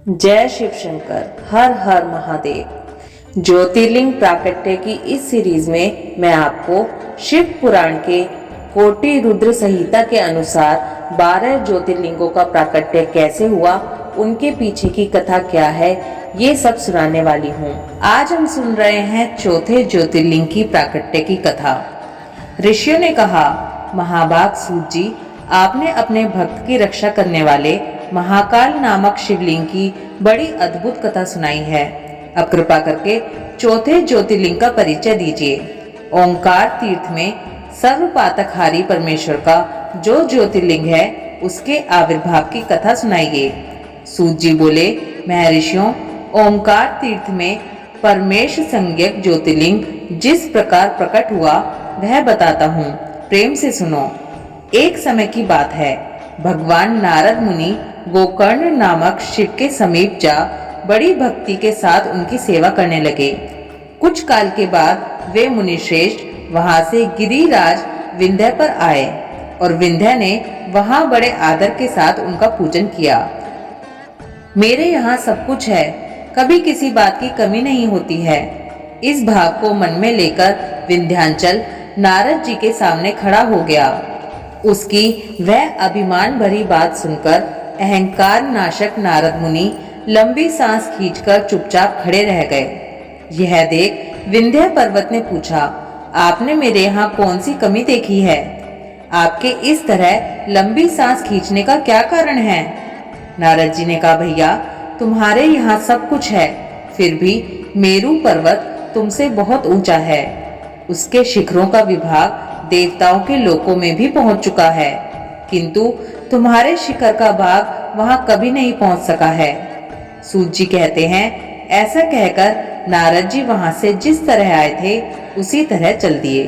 जय शिव शंकर, हर हर महादेव। ज्योतिर्लिंग प्राकट्य की इस सीरीज में मैं आपको शिव पुराण के कोटि रुद्र संहिता के अनुसार 12 ज्योतिर्लिंगों का प्राकट्य कैसे हुआ, उनके पीछे की कथा क्या है, ये सब सुनाने वाली हूँ। आज हम सुन रहे हैं चौथे ज्योतिर्लिंग की प्राकट्य की कथा। ऋषियों ने कहा, महाभाग सूत जी, आपने अपने भक्त की रक्षा करने वाले महाकाल नामक शिवलिंग की बड़ी अद्भुत कथा सुनाई है। अब कृपा करके चौथे ज्योतिर्लिंग का परिचय दीजिए। ओंकार तीर्थ में सर्वपातकहारी परमेश्वर का जो ज्योतिर्लिंग है, उसके आविर्भाव की कथा सुनाइए। सूत जी बोले, महर्षियों, ओंकार तीर्थ में परमेश संज्ञक ज्योतिर्लिंग जिस प्रकार प्रकट हुआ वह बताता हूँ, प्रेम से सुनो। एक समय की बात है, भगवान नारद मुनि गोकर्ण नामक शिव के समीप जा बड़ी भक्ति के साथ उनकी सेवा करने लगे। कुछ काल के बाद वे मुनि श्रेष्ठ वहां से गिरिराज विंध्य पर आए और विंध्य ने वहां बड़े आदर के साथ उनका पूजन किया। मेरे यहाँ सब कुछ है, कभी किसी बात की कमी नहीं होती है। इस भाव को मन में लेकर विंध्याचल नारद जी के सामने खड़ा हो गया। उसकी वह अभिमान भरी बात सुनकर अहंकार नाशक नारद मुनि लंबी सांस खींचकर चुपचाप खड़े रह गए। यह देख विंध्य पर्वत ने पूछा, आपने मेरे यहाँ कौन सी कमी देखी है? आपके इस तरह लंबी सांस खींचने का क्या कारण है? नारद जी ने कहा, भैया, तुम्हारे यहाँ सब कुछ है, फिर भी मेरू पर्वत तुमसे बहुत ऊंचा है। उसके शिखरों का विभाग देवताओं के लोकों में भी पहुंच चुका है, किंतु तुम्हारे शिखर का भाग वहां कभी नहीं पहुंच सका है। सूत जी कहते हैं, ऐसा कहकर नारद जी वहां से जिस तरह आए थे उसी तरह चल दिए।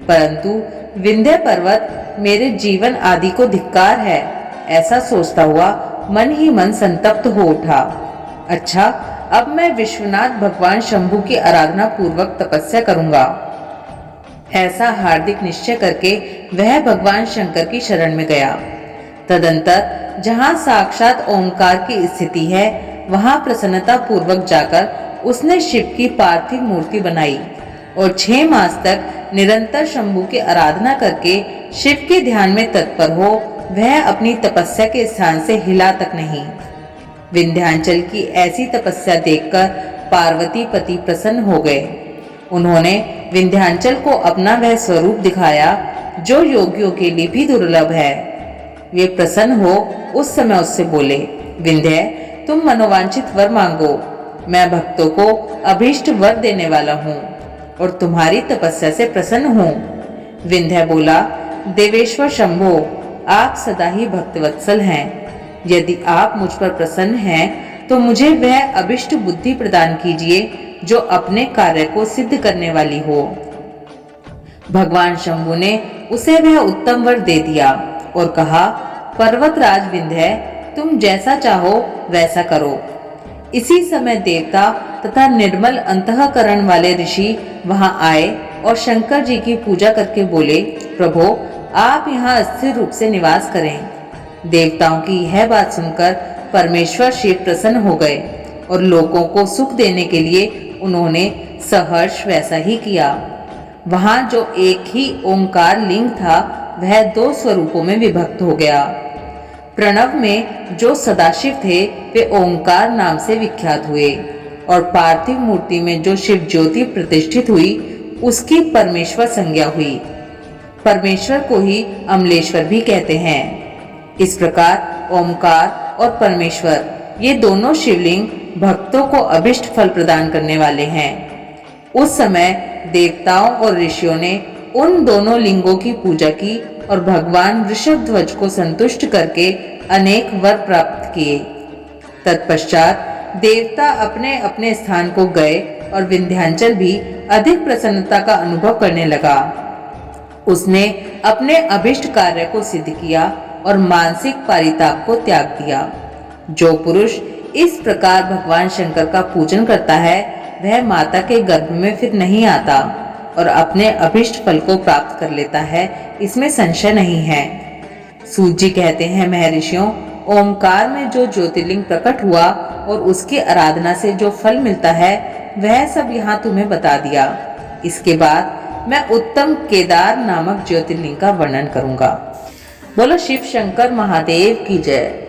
परंतु विंध्य पर्वत मेरे जीवन आदि को धिक्कार है, ऐसा सोचता हुआ मन ही मन संतप्त हो उठा। अच्छा, अब मैं विश्वनाथ भगवान शंभु की आराधना पूर्वक तपस्या करूंगा। ऐसा हार्दिक निश्चय करके वह भगवान शंकर की शरण में गया। तदंतर जहाँ साक्षात ओंकार की स्थिति है, वहां प्रसन्नता पूर्वक जाकर उसने शिव की पार्थिव मूर्ति बनाई और 6 मास तक निरंतर शंभु की आराधना करके शिव के ध्यान में तत्पर हो वह अपनी तपस्या के स्थान से हिला तक नहीं। विंध्याचल की ऐसी तपस्या देखकर पार्वती पति प्रसन्न हो गए। उन्होंने विंध्याचल को अपना वह स्वरूप दिखाया जो योगियों के लिए भी दुर्लभ है। वे प्रसन्न हो उस समय उससे बोले, विंध्य, तुम मनोवांछित वर मांगो, मैं भक्तों को अभीष्ट वर देने वाला हूँ और तुम्हारी तपस्या से प्रसन्न हूँ। विंध्य बोला, देवेश्वर शंभो, आप सदा ही भक्तवत्सल हैं। यदि आप मुझ पर प्रसन्न हैं तो मुझे वह अभिष्ट बुद्धि प्रदान कीजिए जो अपने कार्य को सिद्ध करने वाली हो। भगवान शंभु ने उसे वह उत्तम वर दे दिया और कहा, पर्वतराज विंध्य, तुम जैसा चाहो वैसा करो। इसी समय देवता तथा निर्मल अंतःकरण वाले ऋषि वहां आए और शंकर जी की पूजा करके बोले, प्रभो, आप यहाँ स्थिर रूप से निवास करें। देवताओं की यह बात सुनकर परमेश्वर शिव प्रसन्न हो गए और लोगों को सुख देने के लिए उन्होंने सहर्ष वैसा ही किया। वहां जो एक ही ओंकार लिंग था वह 2 स्वरूपों में विभक्त हो गया। प्रणव में जो सदाशिव थे वे ओंकार नाम से विख्यात हुए और पार्थिव मूर्ति में जो शिव ज्योति प्रतिष्ठित हुई उसकी परमेश्वर संज्ञा हुई। परमेश्वर को ही अमलेश्वर भी कहते हैं। इस प्रकार ओंकार और परमेश्वर ये दोनों शिवलिंग भक्तों को अभिष्ट फल प्रदान करने वाले हैं। उस समय देवताओं और ऋषियों ने उन दोनों लिंगों की पूजा की और भगवान वृषभध्वज को संतुष्ट करके अनेक वर प्राप्त किए। तत्पश्चात देवता अपने अपने स्थान को गए और विंध्याचल भी अधिक प्रसन्नता का अनुभव करने लगा। उसने अपने अभिष्ट कार्य को सिद्ध किया और मानसिक परिताप को त्याग दिया। जो पुरुष इस प्रकार भगवान शंकर का पूजन करता है वह माता के गर्भ में फिर नहीं आता और अपने अभिष्ट फल को प्राप्त कर लेता है, इसमें संशय नहीं है। सूत जी कहते हैं, महर्षियों, ओमकार में जो ज्योतिर्लिंग प्रकट हुआ और उसकी आराधना से जो फल मिलता है वह सब यहाँ तुम्हें बता दिया। इसके बाद मैं उत्तम केदार नामक ज्योतिर्लिंग का वर्णन करूंगा। बोलो शिव शंकर महादेव की जय।